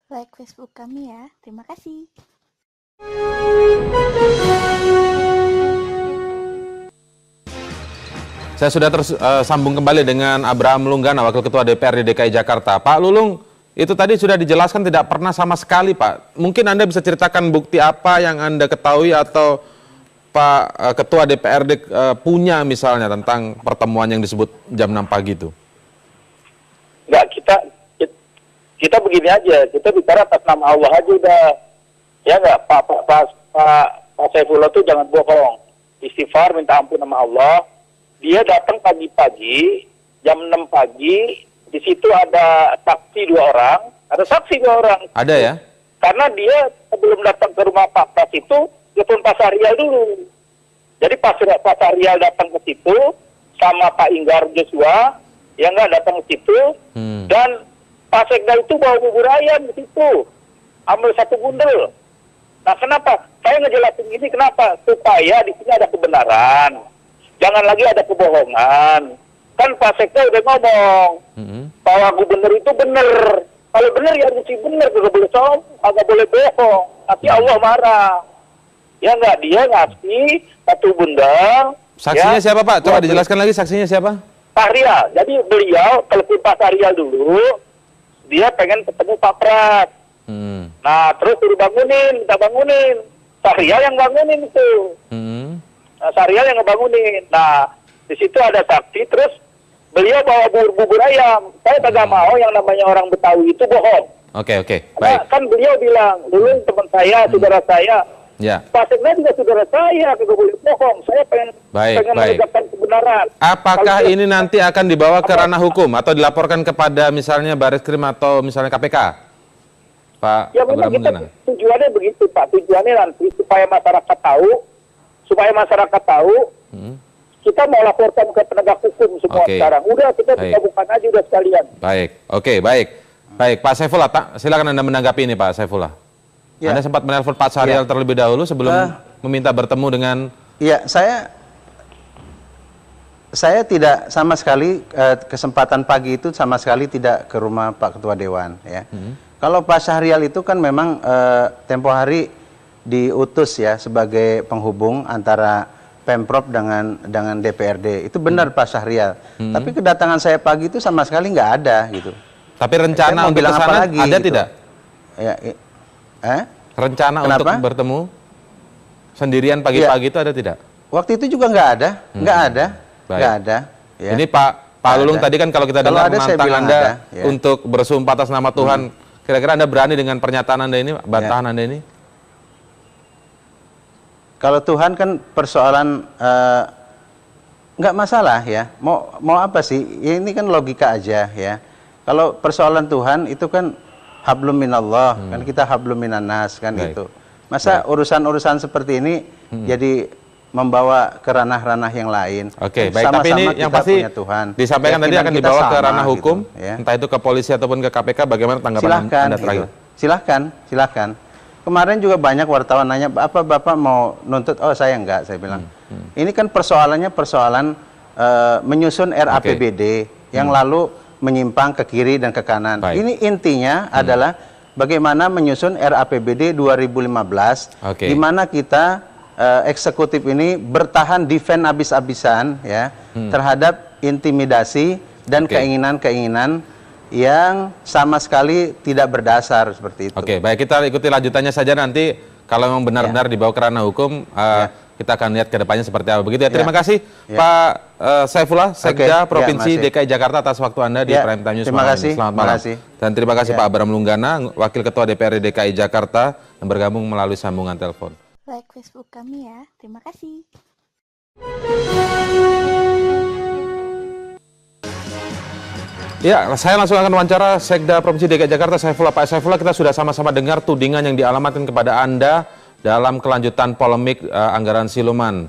Like Facebook kami ya. Terima kasih. Saya sudah tersambung kembali dengan Abraham Lunggana, Wakil Ketua DPRD DKI Jakarta. Pak Lulung, itu tadi sudah dijelaskan tidak pernah sama sekali, Pak. Mungkin Anda bisa ceritakan bukti apa yang Anda ketahui atau Pak Ketua DPRD punya misalnya tentang pertemuan yang disebut jam 6 pagi itu? Enggak, kita begini aja, kita bicara atas nama Allah aja udah. Ya enggak, Pak Saifullah tuh jangan bohong. Istighfar, minta ampun sama Allah. Dia datang pagi-pagi, jam 6 pagi, di situ ada saksi 2 orang, Ada ya? Karena dia sebelum datang ke rumah Pak Pras itu, telepon Pak Sahrial dulu. Jadi Pak Sahrial datang ke situ, sama Pak Inggar Joshua, yang nggak datang ke situ, dan Pak Sekda itu bawa bubur ayam ke situ, ambil 1 bundel. Nah kenapa? Saya ngejelasin ini kenapa? Supaya di sini ada kebenaran. Jangan lagi ada kebohongan. Kan Pak Sekda udah ngomong bahwa gubernur itu benar. Kalau benar ya mesti benar, nggak boleh sombong, nggak boleh bohong. Nanti Allah marah. Ya nggak, dia ngasih 1 bundel. Saksinya ya, siapa, Pak? Coba dijelaskan lagi saksinya siapa? Sahrial. Jadi beliau telepon Pak Sahrial dulu. Dia pengen ketemu Pak Pras. Nah terus suruh minta bangunin. Sahrial yang bangunin itu. Nah, Sahrial yang ngebangunin. Nah, di situ ada saksi, terus beliau bawa bubur ayam. Saya kagak mau yang namanya orang Betawi itu bohong. Oke, Karena baik. kan beliau bilang, dulu teman saya, saudara saya, Ya. Pak Sekda juga saudara saya, kagak boleh bohong. Saya pengen menegakkan kebenaran. Apakah Kalau ini nanti akan dibawa ke ranah hukum atau dilaporkan kepada misalnya Barreskrim atau misalnya KPK? Pak ya memang Abraham kita Lunggana. tujuannya begitu, Pak. Tujuannya nanti supaya masyarakat tahu, kita mau laporkan ke penegak hukum semua sekarang. Udah, kita bukan aja udah sekalian. Baik, oke, baik. Baik, Pak Saifullah, silakan Anda menanggapi ini, Pak Saifullah. Ya. Anda sempat menelpon Pak Sahrial terlebih dahulu sebelum meminta bertemu dengan... Iya, saya tidak sama sekali, kesempatan pagi itu sama sekali tidak ke rumah Pak Ketua Dewan. Ya. Kalau Pak Sahrial itu kan memang tempo hari diutus ya sebagai penghubung antara Pemprov dengan DPRD. Itu benar Pak Sahrial. Tapi kedatangan saya pagi itu sama sekali nggak ada gitu. Tapi rencana untuk kesana ada gitu? Tidak? Ya, rencana Kenapa? untuk bertemu sendirian pagi-pagi itu ada tidak? Waktu itu juga nggak ada, nggak ada. Ya. Ini Pak Lulung tadi kan kalau kita dengar menantang Anda untuk bersumpah atas nama Tuhan, kira-kira Anda berani dengan pernyataan Anda ini, bantahan Anda ini? Kalau Tuhan kan persoalan nggak masalah ya. Mau apa sih? Ini kan logika aja ya. Kalau persoalan Tuhan itu kan hablum minallah, kan kita hablum minannas kan gitu. Masa urusan-urusan seperti ini jadi membawa ke ranah-ranah yang lain. Oke, baik. Tapi ini yang pasti Tuhan. Disampaikan tadi akan dibawa ke ranah hukum, gitu, ya. entah itu ke polisi ataupun ke KPK. Bagaimana tanggapan Anda terakhir? Silakan. Kemarin juga banyak wartawan nanya, apa Bapak mau nuntut? Oh saya enggak, saya bilang. Ini kan persoalannya menyusun RAPBD yang lalu menyimpang ke kiri dan ke kanan. Ini intinya adalah bagaimana menyusun RAPBD 2015, di mana kita eksekutif ini bertahan defend habis-habisan ya terhadap intimidasi dan keinginan-keinginan yang sama sekali tidak berdasar seperti itu. Oke, baik, kita ikuti lanjutannya saja nanti. Kalau memang benar-benar dibawa ke ranah hukum, kita akan lihat ke depannya seperti apa. Begitu ya. Terima kasih Pak Saifullah, Sekda Provinsi DKI Jakarta atas waktu Anda di Prime Time News malam ini. Selamat malam. Dan terima kasih Pak Abraham Lunggana, Wakil Ketua DPRD DKI Jakarta yang bergabung melalui sambungan telepon. Like Facebook kami ya. Terima kasih. Ya, saya langsung akan wawancara Sekda Provinsi DKI Jakarta, Saifullah. Pak Saifullah, kita sudah sama-sama dengar tudingan yang dialamatkan kepada Anda dalam kelanjutan polemik anggaran siluman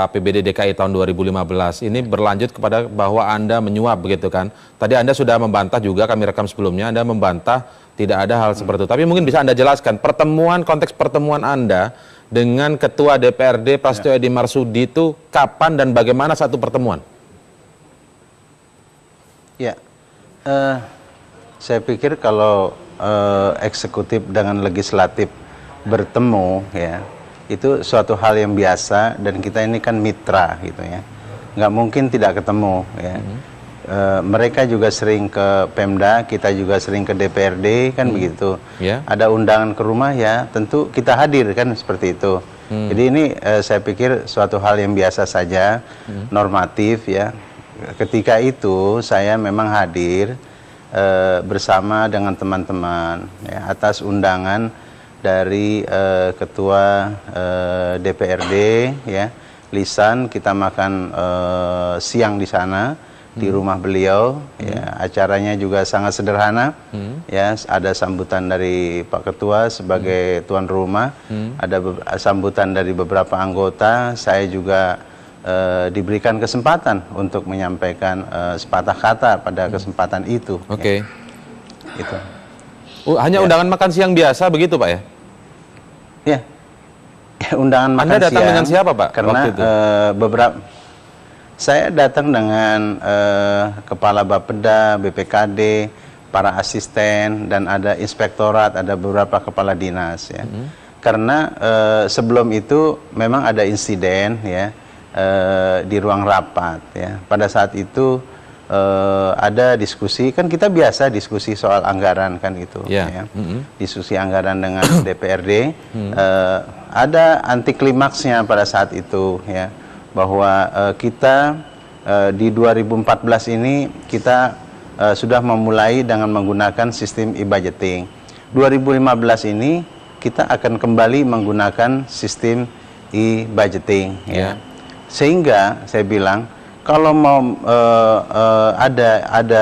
APBD DKI tahun 2015. Ini berlanjut kepada bahwa Anda menyuap, begitu kan? Tadi Anda sudah membantah juga, kami rekam sebelumnya, Anda membantah tidak ada hal seperti itu. Tapi mungkin bisa Anda jelaskan, konteks pertemuan Anda dengan Ketua DPRD Prasetyo Edy Marsudi itu kapan dan bagaimana satu pertemuan? Ya, saya pikir kalau eksekutif dengan legislatif bertemu, ya, itu suatu hal yang biasa, dan kita ini kan mitra gitu ya, nggak mungkin tidak ketemu ya. Mereka juga sering ke Pemda, kita juga sering ke DPRD kan begitu. Ada undangan ke rumah ya, tentu kita hadir kan, seperti itu. Jadi ini saya pikir suatu hal yang biasa saja, normatif ya. Ketika itu saya memang hadir bersama dengan teman-teman ya, atas undangan dari Ketua DPRD ya, lisan. Kita makan siang di sana di rumah beliau ya. Acaranya juga sangat sederhana ya, ada sambutan dari Pak Ketua sebagai tuan rumah, ada sambutan dari beberapa anggota. Saya juga diberikan kesempatan untuk menyampaikan sepatah kata pada kesempatan itu. Oke. Ya. Itu. Hanya undangan makan siang biasa begitu, Pak ya? Ya. Undangan makan siang. Anda datang dengan siapa, Pak? Karena waktu itu? Saya datang dengan Kepala Bapeda, BPKD, para asisten, dan ada inspektorat, ada beberapa kepala dinas ya. Karena sebelum itu memang ada insiden ya di ruang rapat ya. Pada saat itu ada diskusi, kan kita biasa diskusi soal anggaran kan itu ya. Diskusi anggaran dengan DPRD. Ada anti klimaksnya pada saat itu ya, bahwa kita di 2014 ini kita sudah memulai dengan menggunakan sistem e-budgeting. 2015 ini kita akan kembali menggunakan sistem e-budgeting ya. Sehingga saya bilang, kalau mau ada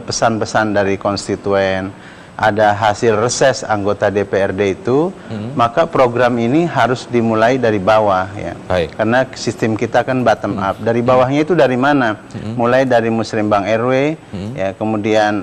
pesan-pesan dari konstituen, ada hasil reses anggota DPRD itu, maka program ini harus dimulai dari bawah ya. Karena sistem kita kan bottom up. Dari bawahnya itu dari mana? Mulai dari Musrembang RW, ya, kemudian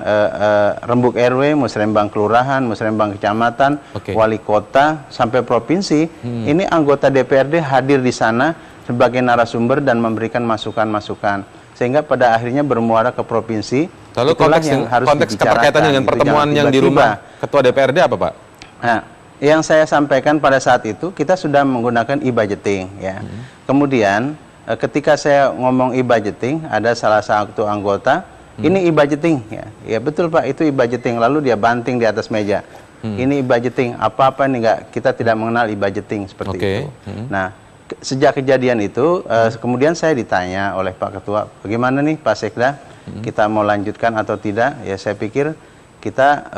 Rembuk RW, Musrembang Kelurahan, Musrembang Kecamatan, Wali Kota, sampai provinsi. Ini anggota DPRD hadir di sana sebagai narasumber dan memberikan masukan-masukan, sehingga pada akhirnya bermuara ke provinsi. Lalu konteks keterkaitannya dengan pertemuan yang di rumah Ketua DPRD apa, Pak? Nah, yang saya sampaikan pada saat itu, kita sudah menggunakan e-budgeting ya. Kemudian ketika saya ngomong e-budgeting, ada salah satu anggota, ini e-budgeting ya. Ya betul Pak, itu e-budgeting. Lalu dia banting di atas meja. Ini e-budgeting, apa-apa nih, enggak, kita tidak mengenal e-budgeting seperti itu. Nah, sejak kejadian itu, kemudian saya ditanya oleh Pak Ketua, bagaimana nih Pak Sekda, kita mau lanjutkan atau tidak? Ya saya pikir kita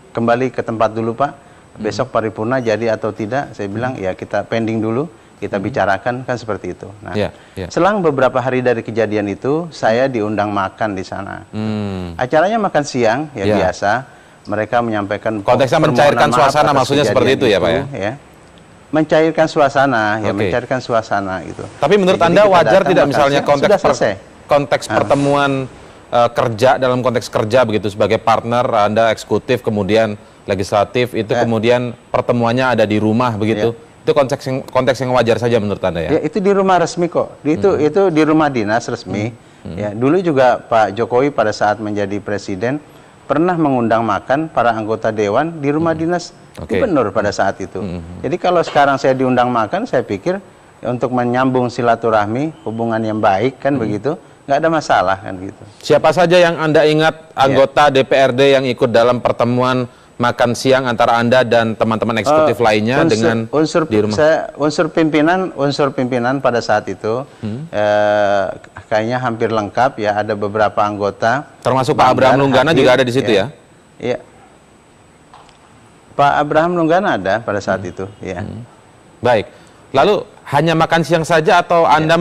kembali ke tempat dulu Pak, besok paripurna jadi atau tidak? Saya bilang ya kita pending dulu, kita bicarakan, kan seperti itu. Nah, selang beberapa hari dari kejadian itu, saya diundang makan di sana. Acaranya makan siang, ya biasa. Mereka menyampaikan konteksnya mencairkan suasana, maksudnya seperti itu ya Pak ya? Mencairkan suasana, ya mencairkan suasana itu. Tapi menurut Anda wajar tidak misalnya konteks pertemuan kerja, dalam konteks kerja begitu, sebagai partner Anda eksekutif kemudian legislatif itu kemudian pertemuannya ada di rumah begitu? Itu konteks yang wajar saja menurut Anda ya? Ya itu di rumah resmi kok. Itu di rumah dinas resmi. Ya, dulu juga Pak Jokowi pada saat menjadi presiden pernah mengundang makan para anggota dewan di rumah dinas gubernur pada saat itu. Jadi kalau sekarang saya diundang makan, saya pikir untuk menyambung silaturahmi, hubungan yang baik kan begitu, nggak ada masalah kan gitu. Siapa saja yang Anda ingat anggota DPRD yang ikut dalam pertemuan makan siang antara Anda dan teman-teman eksekutif lainnya dengan di rumah? Unsur pimpinan pada saat itu kayaknya hampir lengkap ya, ada beberapa anggota. Termasuk Pak Abraham Lunggana juga ada di situ ya? Iya. Pak Abraham Lunggana ada pada saat itu ya. Baik. Lalu hanya makan siang saja atau Anda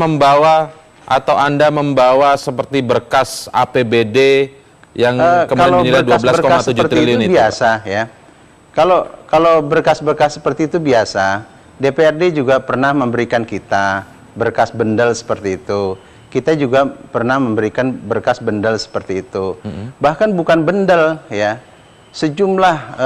membawa seperti berkas APBD yang kemudian dinilai 12,7 triliun itu? Biasa ya. Kalau berkas-berkas seperti itu biasa. DPRD juga pernah memberikan kita berkas bendel seperti itu. Kita juga pernah memberikan berkas bendel seperti itu. Bahkan bukan bendel ya. Sejumlah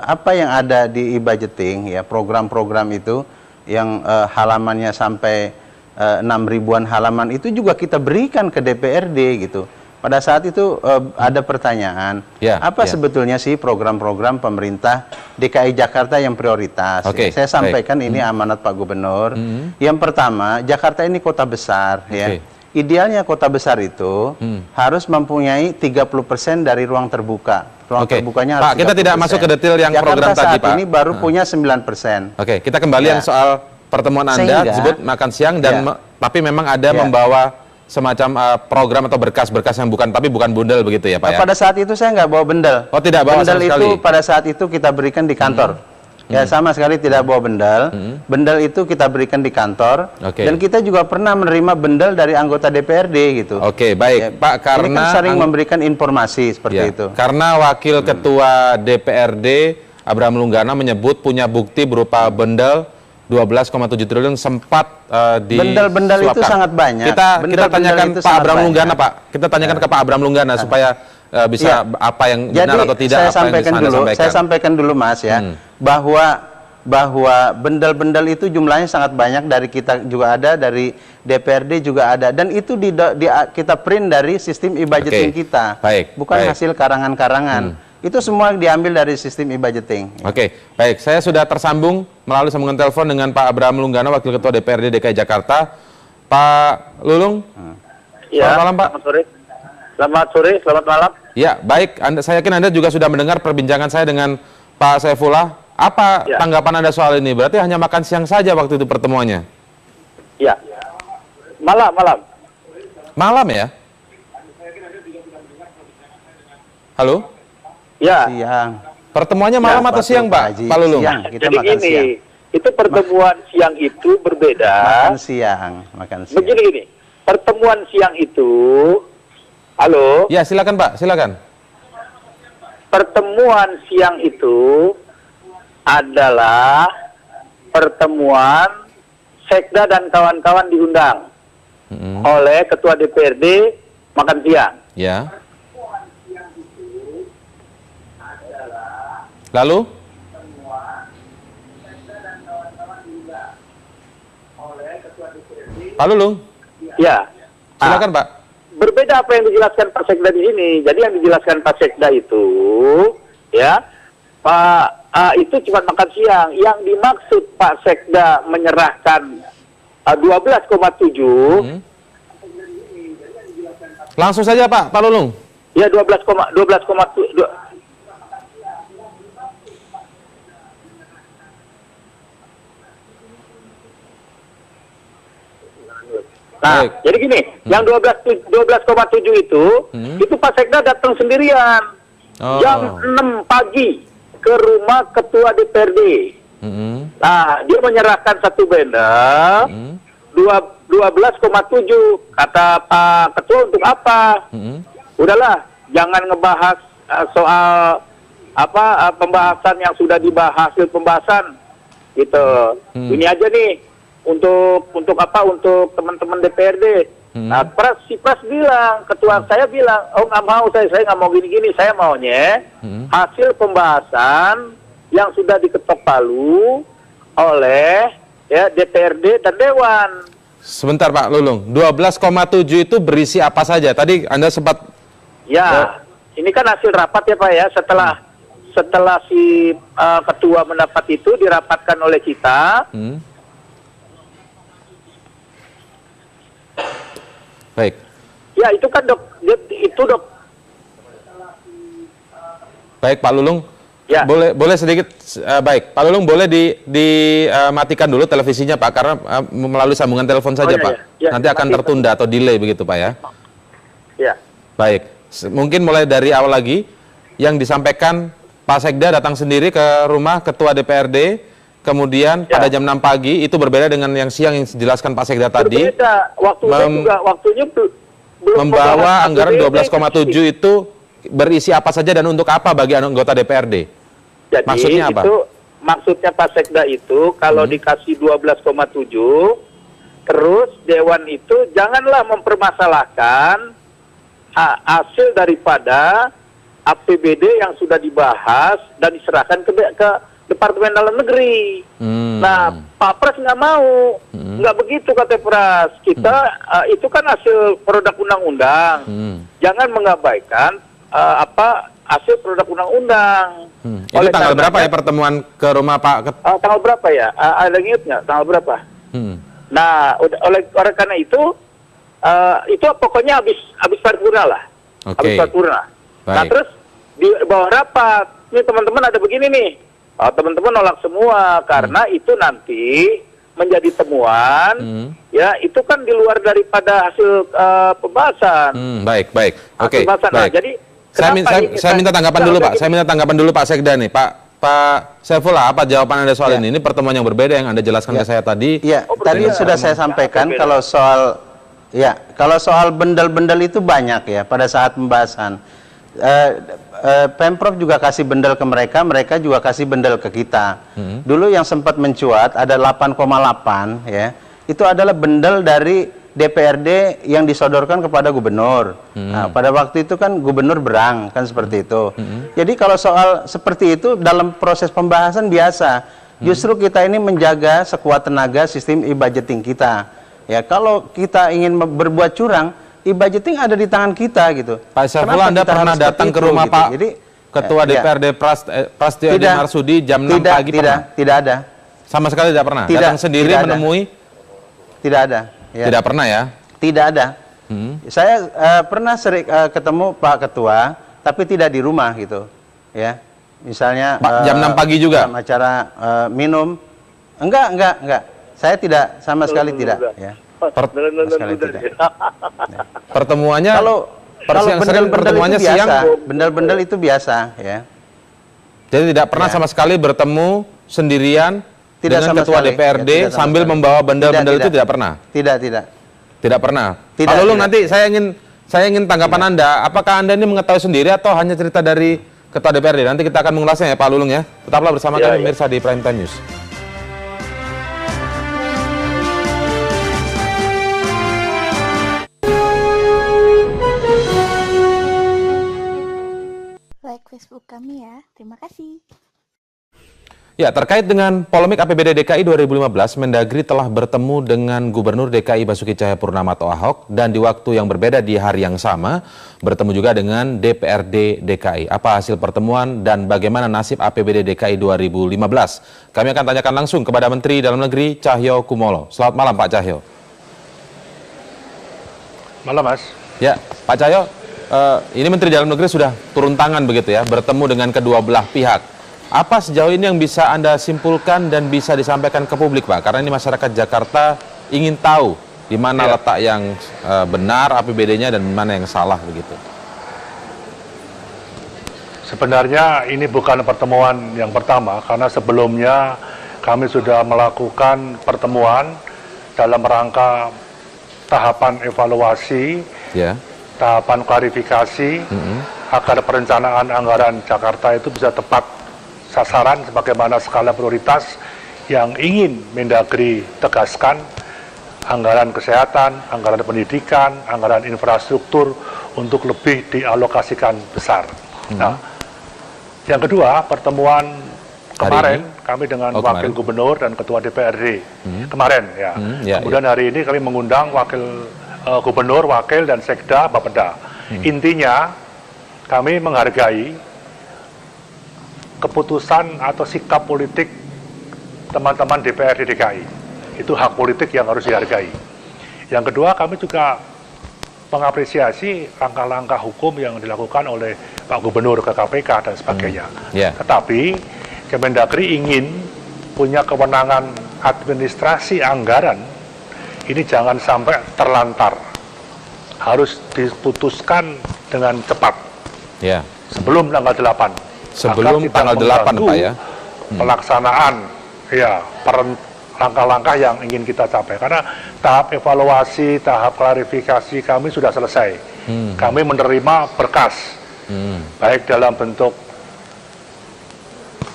apa yang ada di e-budgeting ya, program-program itu yang halamannya sampai 6.000-an halaman itu juga kita berikan ke DPRD gitu. pada saat itu ada pertanyaan, Ya, apa ya. sebetulnya sih program-program pemerintah DKI Jakarta yang prioritas? Oke, Saya sampaikan baik. ini amanat Pak Gubernur. Yang pertama, Jakarta ini kota besar, ya. Oke. Idealnya kota besar itu harus mempunyai 30% dari ruang terbuka. Ruang Oke. terbukanya Pak, harus kita tidak 30%. masuk ke detail yang Jakarta program tadi, saat Pak. ini baru punya 9%. Oke, kita kembali Ya. yang soal pertemuan Anda Sehingga- disebut makan siang dan Ya. tapi memang ada Ya. membawa semacam program atau berkas-berkas yang tapi bukan bundel begitu ya, Pak ya? Pada saat itu saya nggak bawa bendel. Oh, tidak bawa bendel sama itu sekali? pada saat itu kita berikan di kantor. Ya, sama sekali tidak bawa bendel. Bendel itu kita berikan di kantor. Oke. Dan kita juga pernah menerima bendel dari anggota DPRD gitu. Oke, baik, Ya, Pak, ini karena kan sering memberikan informasi seperti Ya, itu. karena Wakil Ketua DPRD Abraham Lunggana menyebut punya bukti berupa bendel 12,7 triliun sempat Bendel-bendel itu sangat banyak. Kita Bendel-bendel tanyakan itu Pak sangat Abraham banyak. Lunggana, Pak. Kita tanyakan ke Pak Abraham Lunggana supaya bisa Ya. apa yang Jadi benar atau tidak saya apa yang sampaikan Anda dulu, sampaikan. saya sampaikan dulu Mas ya, bahwa bendel-bendel itu jumlahnya sangat banyak, dari kita juga ada, dari DPRD juga ada, dan itu kita print dari sistem e-budgeting Oke. kita, Baik, bukan baik. hasil karangan-karangan. Itu semua diambil dari sistem e-budgeting. Oke, baik. Saya sudah tersambung melalui sambungan telepon dengan Pak Abraham Lunggana, Wakil Ketua DPRD DKI Jakarta. Pak Lulung, Ya, selamat malam, Pak. Selamat sore. Selamat sore, selamat malam. Ya, baik. Saya yakin Anda juga sudah mendengar perbincangan saya dengan Pak Saifullah. Apa Ya. tanggapan Anda soal ini? Berarti hanya makan siang saja waktu itu pertemuannya? Ya. Malam. Malam ya? Halo? Ya. Siang. Pertemuannya malam atau siang, Pak? Haji. Pak Lulung? Siang, kita Jadi makan gini, siang. itu pertemuan siang itu berbeda. Makan siang. Begini, pertemuan siang itu, halo, Ya, silakan Pak, silakan. pertemuan siang itu adalah pertemuan Sekda dan kawan-kawan diundang oleh Ketua DPRD makan siang. Ya. Lalu? Pak Lulung, Ya. silakan Pak. Berbeda apa yang dijelaskan Pak Sekda di sini. Jadi yang dijelaskan Pak Sekda itu, ya, itu cuma makan siang. Yang dimaksud Pak Sekda menyerahkan 12,7, Langsung saja Pak Lulung. ya 12,7. Nah, Baik. jadi gini, yang 12,7 itu Pak Sekda datang sendirian. Oh. Jam 6 pagi ke rumah Ketua DPRD. Nah, dia menyerahkan satu bendel 12,7. Kata Pak Ketua, untuk apa? Udahlah, jangan ngebahas soal pembahasan yang sudah dibahas, hasil pembahasan gitu. Ini aja nih untuk teman-teman DPRD. Nah, si Pras bilang, ketua saya bilang, oh nggak mau, saya nggak mau gini-gini, saya maunya hasil pembahasan yang sudah diketok palu oleh DPRD dan Dewan. Sebentar Pak Lulung, 12,7 itu berisi apa saja? Tadi Anda sempat... Ya, ini kan hasil rapat ya Pak ya, setelah si ketua mendapat itu dirapatkan oleh kita. Baik. Ya itu kan dok. Baik Pak Lulung, Ya. boleh sedikit baik Pak Lulung, boleh dimatikan dulu televisinya Pak, karena melalui sambungan telepon saja iya, Pak. iya. Ya, Nanti akan mati, tertunda atau delay begitu Pak ya. Ya. Baik, mungkin mulai dari awal lagi yang disampaikan Pak Sekda datang sendiri ke rumah Ketua DPRD, kemudian Ya. pada jam 6 pagi, itu berbeda dengan yang siang yang dijelaskan Pak Sekda tadi. Berbeda. Waktunya belum Membawa membahas anggaran APBD. 12,7 itu berisi apa saja dan untuk apa bagi anggota DPRD? Jadi Maksudnya apa? itu maksudnya Pak Sekda itu kalau dikasih 12,7, terus Dewan itu janganlah mempermasalahkan hasil daripada APBD yang sudah dibahas dan diserahkan ke Departemen Dalam Negeri. Nah, Pak Pras nggak mau, nggak begitu kata Pras. Kita itu kan hasil produk undang-undang. jangan mengabaikan hasil produk undang-undang. Itu tanggal berapa ya pertemuan ke rumah Pak? Tanggal berapa ya? Ada ingat nggak tanggal berapa? Nah, oleh karena itu pokoknya habis paripurna lah. Habis paripurna. Nah, terus di bawah rapat, ini teman-teman ada begini nih. Teman-teman nolak semua karena itu nanti menjadi temuan, ya itu kan di luar daripada hasil pembahasan. Baik. Oke. Nah, jadi saya minta tanggapan dulu Pak. Saya minta tanggapan dulu Pak Sekda nih. Pak Saifullah, apa jawaban Anda soal ini? Ini pertemuan yang berbeda yang Anda jelaskan ke saya tadi. Ya, tadi sudah saya sampaikan kalau soal bendel-bendel itu banyak ya pada saat pembahasan. Pemprov juga kasih bendel ke mereka, mereka juga kasih bendel ke kita. Dulu yang sempat mencuat ada 8,8 ya. Itu adalah bendel dari DPRD yang disodorkan kepada gubernur. Nah, pada waktu itu kan gubernur berang, kan seperti itu. Jadi kalau soal seperti itu dalam proses pembahasan biasa. Justru kita ini menjaga sekuat tenaga sistem e-budgeting kita. Ya, kalau kita ingin berbuat curang, e-budgeting ada di tangan kita gitu. Pak Saifullah, Anda pernah datang ke rumah Pak Ketua DPRD Prasetyo Edi Marsudi jam 6 pagi? Tidak ada. Sama sekali tidak pernah? Datang sendiri menemui? Tidak ada. Ya. Tidak pernah ya? Tidak ada. Saya pernah sering ketemu Pak Ketua, tapi tidak di rumah gitu. Ya, misalnya jam 6 pagi juga? Dalam acara minum. Enggak. Saya tidak, sama sekali tidak. Ya. Sama sekali tidak. Ya. Pertemuannya? Kalau bendel-bendel itu biasa. Bendel-bendel itu biasa. Ya. Jadi tidak pernah sama sekali bertemu sendirian dengan Ketua DPRD sambil membawa bendel-bendel itu tidak pernah? Tidak pernah. Pak Lulung, nanti saya ingin tanggapan Anda. Apakah Anda ini mengetahui sendiri atau hanya cerita dari Ketua DPRD? Nanti kita akan mengulasnya ya Pak Lulung ya. Tetaplah bersama kami pemirsa di Prime Time News. Like Facebook kami ya. Terima kasih. Ya, terkait dengan polemik APBD DKI 2015, Mendagri telah bertemu dengan Gubernur DKI Basuki Cahayapurnama atau Ahok dan di waktu yang berbeda di hari yang sama bertemu juga dengan DPRD DKI. Apa hasil pertemuan dan bagaimana nasib APBD DKI 2015? Kami akan tanyakan langsung kepada Menteri Dalam Negeri Cahyo Kumolo. Selamat malam Pak Cahyo. Malam Mas. Ya, Pak Cahyo, ini Menteri Dalam Negeri sudah turun tangan begitu ya, bertemu dengan kedua belah pihak. Apa sejauh ini yang bisa Anda simpulkan dan bisa disampaikan ke publik, Pak? Karena ini masyarakat Jakarta ingin tahu di mana letak yang benar APBD-nya dan mana yang salah begitu. Sebenarnya ini bukan pertemuan yang pertama, karena sebelumnya kami sudah melakukan pertemuan dalam rangka tahapan evaluasi, tahapan klarifikasi, agar perencanaan anggaran Jakarta itu bisa tepat sasaran sebagaimana skala prioritas yang ingin Mendagri tegaskan, anggaran kesehatan, anggaran pendidikan, anggaran infrastruktur untuk lebih dialokasikan besar. Nah, yang kedua, pertemuan kemarin kami dengan Wakil Gubernur dan Ketua DPRD kemarin ya. Kemudian hari ini kami mengundang Wakil Gubernur, Wakil dan Sekda Bapeda. Intinya kami menghargai keputusan atau sikap politik teman-teman DPRD DKI. Itu hak politik yang harus dihargai. Yang kedua, kami juga mengapresiasi langkah-langkah hukum yang dilakukan oleh Pak Gubernur ke KPK dan sebagainya. Tetapi Kemendagri ingin punya kewenangan administrasi anggaran ini jangan sampai terlantar. Harus diputuskan dengan cepat. Sebelum tanggal 8. Sebelum tanggal 8, Pak ya. Pelaksanaan langkah-langkah yang ingin kita capai. Karena tahap evaluasi, tahap klarifikasi kami sudah selesai. Kami menerima berkas. Baik dalam bentuk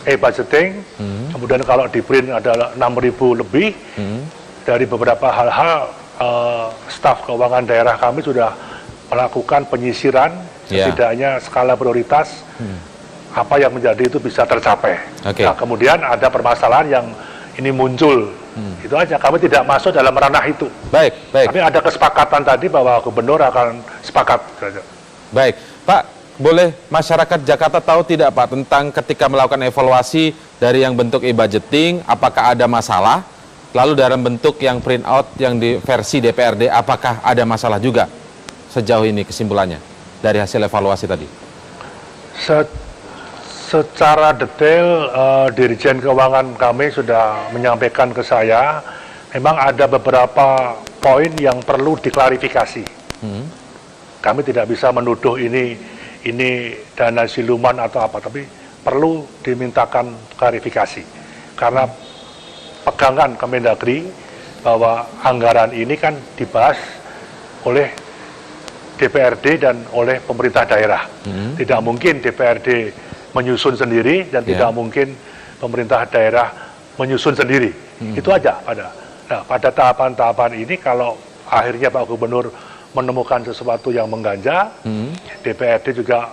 e-budgeting, kemudian kalau di print ada 6.000 lebih. Dari beberapa hal-hal staf keuangan daerah kami sudah melakukan penyisiran, setidaknya skala prioritas apa yang menjadi itu bisa tercapai. Nah, kemudian ada permasalahan yang ini muncul. Itu aja, kami tidak masuk dalam ranah itu. Baik. Tapi ada kesepakatan tadi bahwa Gubernur akan sepakat. Baik, Pak, boleh masyarakat Jakarta tahu tidak Pak tentang ketika melakukan evaluasi dari yang bentuk e-budgeting, apakah ada masalah? Lalu dalam bentuk yang print out yang di versi DPRD, apakah ada masalah juga sejauh ini kesimpulannya dari hasil evaluasi tadi? Secara detail, Dirjen Keuangan kami sudah menyampaikan ke saya, memang ada beberapa poin yang perlu diklarifikasi. Kami tidak bisa menuduh ini dana siluman atau apa, tapi perlu dimintakan klarifikasi. Karena pegangan Kemendagri bahwa anggaran ini kan dibahas oleh DPRD dan oleh pemerintah daerah. Tidak mungkin DPRD menyusun sendiri dan tidak mungkin pemerintah daerah menyusun sendiri. Itu aja pada tahapan-tahapan ini kalau akhirnya Pak Gubernur menemukan sesuatu yang mengganjal, DPRD juga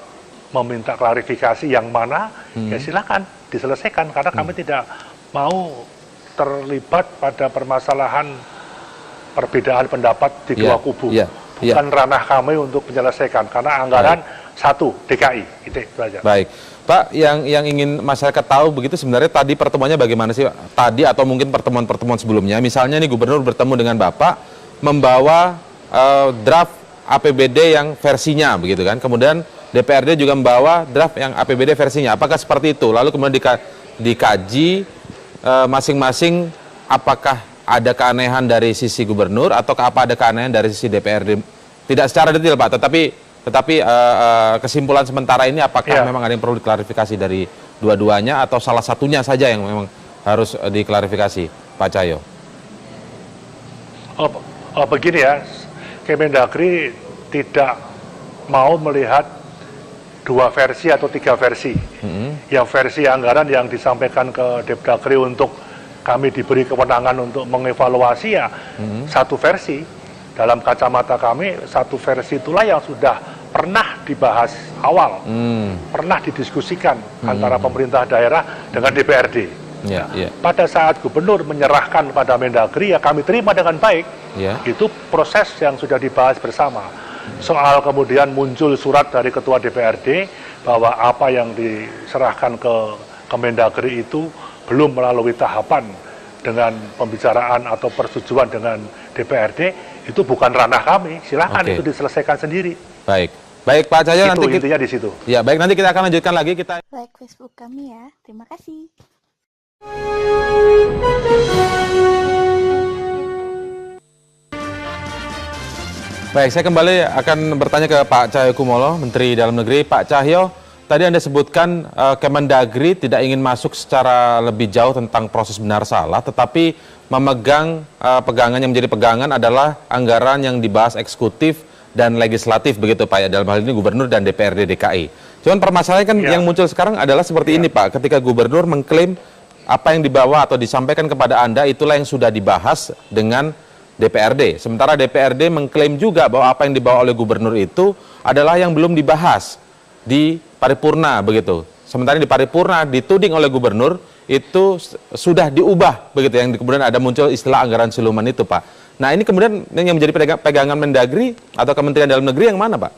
meminta klarifikasi yang mana, ya silakan diselesaikan karena kami tidak mau terlibat pada permasalahan perbedaan pendapat di dua kubu. Bukan ranah kami untuk menyelesaikan karena anggaran satu DKI. Itu saja. Baik, Pak, yang ingin masyarakat tahu begitu sebenarnya tadi pertemuannya bagaimana sih Pak? Tadi atau mungkin pertemuan-pertemuan sebelumnya, misalnya nih Gubernur bertemu dengan Bapak membawa draft APBD yang versinya begitu kan, kemudian DPRD juga membawa draft yang APBD versinya. Apakah seperti itu? Lalu kemudian dikaji masing-masing apakah ada keanehan dari sisi Gubernur atau apa ada keanehan dari sisi DPRD? Tidak secara detail Pak, tetapi kesimpulan sementara ini apakah memang ada yang perlu diklarifikasi dari dua-duanya atau salah satunya saja yang memang harus diklarifikasi, Pak Cahyo? Begini ya, Kemendagri tidak mau melihat dua versi atau tiga versi. Yang versi anggaran yang disampaikan ke Depdagri untuk kami diberi kewenangan untuk mengevaluasi ya satu versi. Dalam kacamata kami, satu versi itulah yang sudah pernah dibahas awal, pernah didiskusikan antara pemerintah daerah dengan DPRD. Pada saat Gubernur menyerahkan pada Mendagri, ya kami terima dengan baik. Itu proses yang sudah dibahas bersama. Soal kemudian muncul surat dari Ketua DPRD bahwa apa yang diserahkan ke Mendagri itu belum melalui tahapan dengan pembicaraan atau persetujuan dengan DPRD, itu bukan ranah kami. Silakan itu diselesaikan sendiri. Baik Pak Cahyo, nanti intinya di situ. Ya, baik, nanti kita akan lanjutkan lagi. Kita Like Facebook kami ya. Terima kasih. Baik, saya kembali akan bertanya ke Pak Cahyokumolo, Menteri Dalam Negeri. Pak Cahyo, tadi Anda sebutkan Kemendagri tidak ingin masuk secara lebih jauh tentang proses benar salah, tetapi memegang pegangan yang menjadi pegangan adalah anggaran yang dibahas eksekutif dan legislatif begitu Pak, ya, dalam hal ini Gubernur dan DPRD DKI. Cuman permasalahan kan yang muncul sekarang adalah seperti ini Pak, ketika Gubernur mengklaim apa yang dibawa atau disampaikan kepada Anda itulah yang sudah dibahas dengan DPRD. Sementara DPRD mengklaim juga bahwa apa yang dibawa oleh Gubernur itu adalah yang belum dibahas di paripurna begitu. Sementara di paripurna dituding oleh Gubernur itu sudah diubah begitu, yang kemudian ada muncul istilah anggaran siluman itu Pak. Nah ini kemudian yang menjadi pegangan Mendagri atau Kementerian Dalam Negeri yang mana Pak?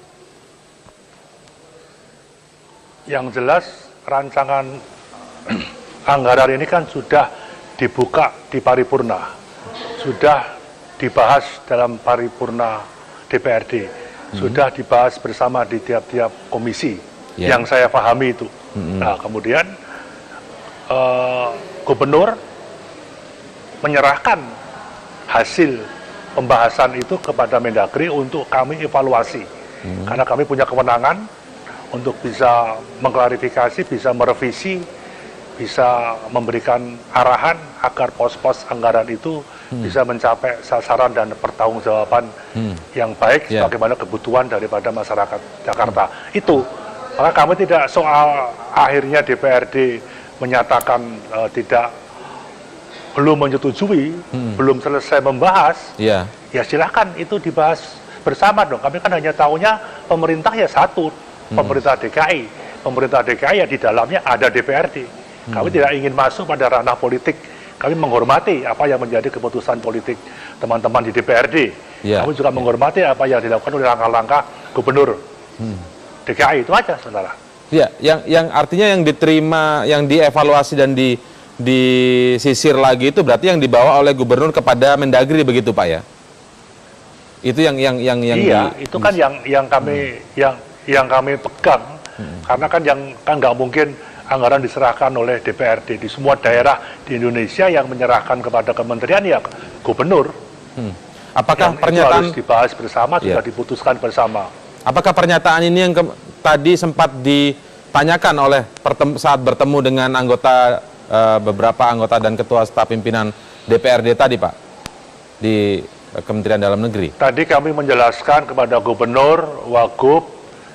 Yang jelas rancangan anggaran ini kan sudah dibuka di paripurna, sudah dibahas dalam paripurna DPRD, sudah dibahas bersama di tiap-tiap komisi yang saya pahami itu. Nah kemudian Gubernur menyerahkan hasil pembahasan itu kepada Mendagri untuk kami evaluasi, karena kami punya kewenangan untuk bisa mengklarifikasi, bisa merevisi, bisa memberikan arahan agar pos-pos anggaran itu bisa mencapai sasaran dan pertanggungjawaban yang baik sebagaimana kebutuhan daripada masyarakat Jakarta. Itu, maka kami tidak soal akhirnya DPRD menyatakan belum menyetujui, belum selesai membahas, ya silakan itu dibahas bersama dong. Kami kan hanya tahunya pemerintah ya satu, pemerintah DKI. Pemerintah DKI ya di dalamnya ada DPRD. Kami tidak ingin masuk pada ranah politik. Kami menghormati apa yang menjadi keputusan politik teman-teman di DPRD. Kami juga menghormati apa yang dilakukan oleh langkah-langkah Gubernur. DKI, itu aja sementara. Ya, yang artinya yang diterima, yang dievaluasi dan disisir lagi itu berarti yang dibawa oleh gubernur kepada Mendagri begitu Pak ya? Itu yang iya, itu kan yang kami pegang. Karena kan nggak mungkin anggaran diserahkan oleh DPRD di semua daerah di Indonesia. Yang menyerahkan kepada kementerian ya gubernur. Apakah itu pernyataan harus dibahas bersama, sudah diputuskan bersama. Apakah pernyataan ini yang tadi sempat ditanyakan oleh saat bertemu dengan anggota beberapa anggota dan ketua staf pimpinan DPRD tadi Pak di Kementerian Dalam Negeri? Tadi kami menjelaskan kepada gubernur, wagub,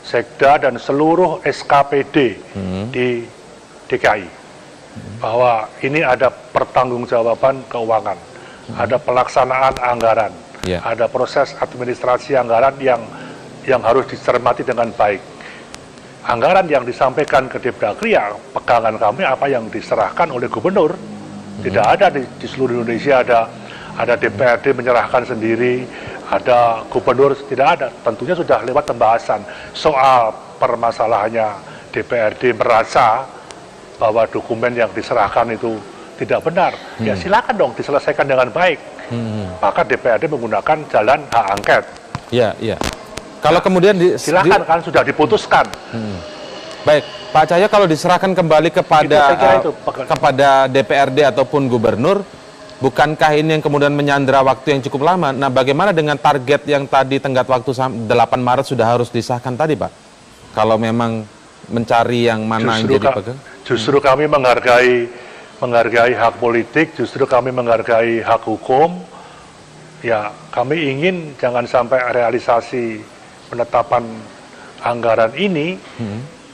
sekda dan seluruh SKPD di DKI bahwa ini ada pertanggungjawaban keuangan, ada pelaksanaan anggaran, ada proses administrasi anggaran yang harus dicermati dengan baik. Anggaran yang disampaikan ke Depdagri ya pegangan kami apa yang diserahkan oleh gubernur. Tidak ada di seluruh Indonesia ada DPRD menyerahkan sendiri, ada gubernur, tidak ada. Tentunya sudah lewat pembahasan. Soal permasalahannya DPRD merasa bahwa dokumen yang diserahkan itu tidak benar, ya silakan dong diselesaikan dengan baik. Maka DPRD menggunakan jalan hak angket. Iya, iya. Kalau kemudian silakan kan sudah diputuskan. Baik, Pak Cahyo, kalau diserahkan kembali kepada DPRD ataupun gubernur, bukankah ini yang kemudian menyandera waktu yang cukup lama? Nah, bagaimana dengan target yang tadi tenggat waktu 8 Maret sudah harus disahkan tadi, Pak? Kalau memang mencari yang mana yang jadi pegang? Justru kami menghargai hak politik, justru kami menghargai hak hukum. Ya, kami ingin jangan sampai realisasi penetapan anggaran ini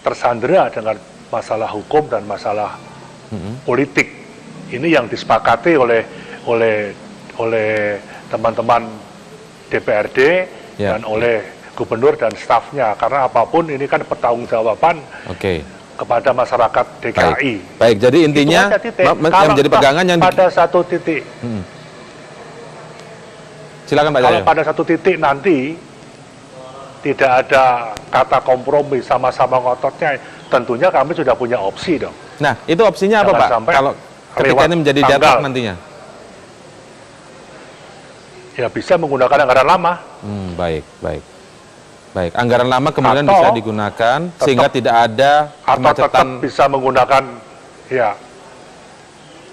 tersandera dengan masalah hukum dan masalah politik. Ini yang disepakati oleh teman-teman DPRD dan oleh gubernur dan stafnya. Karena apapun ini kan pertanggungjawaban kepada masyarakat DKI. Baik, jadi intinya yang menjadi pegangan yang pada satu titik. Silakan Pak Cahyo. Kalau pada satu titik nanti tidak ada kata kompromi sama-sama ngototnya, tentunya kami sudah punya opsi dong. Nah, itu opsinya apa Pak? Kalau ketika ini menjadi deadlock nantinya? Ya bisa menggunakan anggaran lama. Baik. Anggaran lama kemudian bisa digunakan sehingga tidak ada kemacetan. Atau tetap bisa menggunakan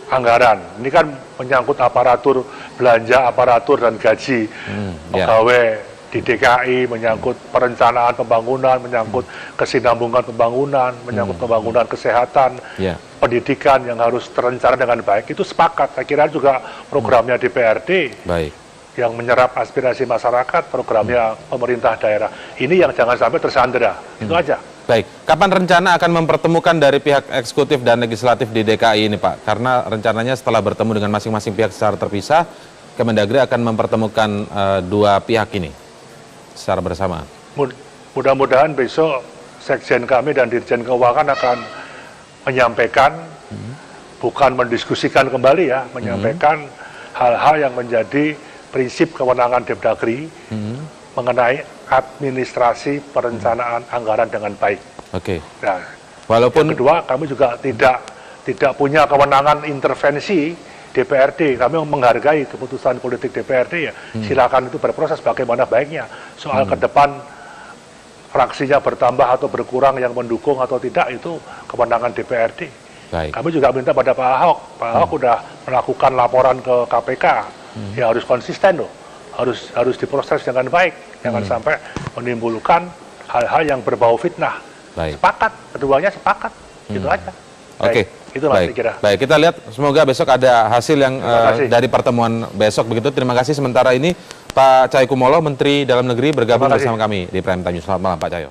anggaran. Ini kan menyangkut aparatur, belanja aparatur dan gaji pegawai di DKI, menyangkut perencanaan pembangunan, menyangkut kesinambungan pembangunan, menyangkut pembangunan kesehatan, pendidikan yang harus terencana dengan baik. Itu sepakat. Saya kira juga programnya DPRD yang menyerap aspirasi masyarakat, programnya pemerintah daerah. Ini yang jangan sampai tersandera. Itu aja. Baik. Kapan rencana akan mempertemukan dari pihak eksekutif dan legislatif di DKI ini, Pak? Karena rencananya setelah bertemu dengan masing-masing pihak secara terpisah, Kemendagri akan mempertemukan dua pihak ini secara bersamaan. Mudah-mudahan besok Sekjen kami dan Dirjen Keuangan akan menyampaikan, bukan mendiskusikan kembali ya, menyampaikan hal-hal yang menjadi prinsip kewenangan Depdagri mengenai administrasi perencanaan anggaran dengan baik. Nah, yang kedua, kami juga tidak punya kewenangan intervensi DPRD. Kami menghargai keputusan politik DPRD ya. Silakan itu berproses bagaimana baiknya. Soal ke depan fraksinya bertambah atau berkurang yang mendukung atau tidak itu kewenangan DPRD. Kami juga minta pada Pak Ahok. Pak Ahok sudah melakukan laporan ke KPK. Ya harus konsisten loh. Harus diproses dengan baik. Jangan sampai menimbulkan hal-hal yang berbau fitnah. Sepakat, keduanya sepakat. Gitu aja. Itu Mas, saya kira. Baik, kita lihat semoga besok ada hasil yang dari pertemuan besok begitu. Terima kasih sementara ini Pak Cahyokumolo, Menteri Dalam Negeri bergabung bersama kami di Prime Time News. Selamat malam Pak Cahyo.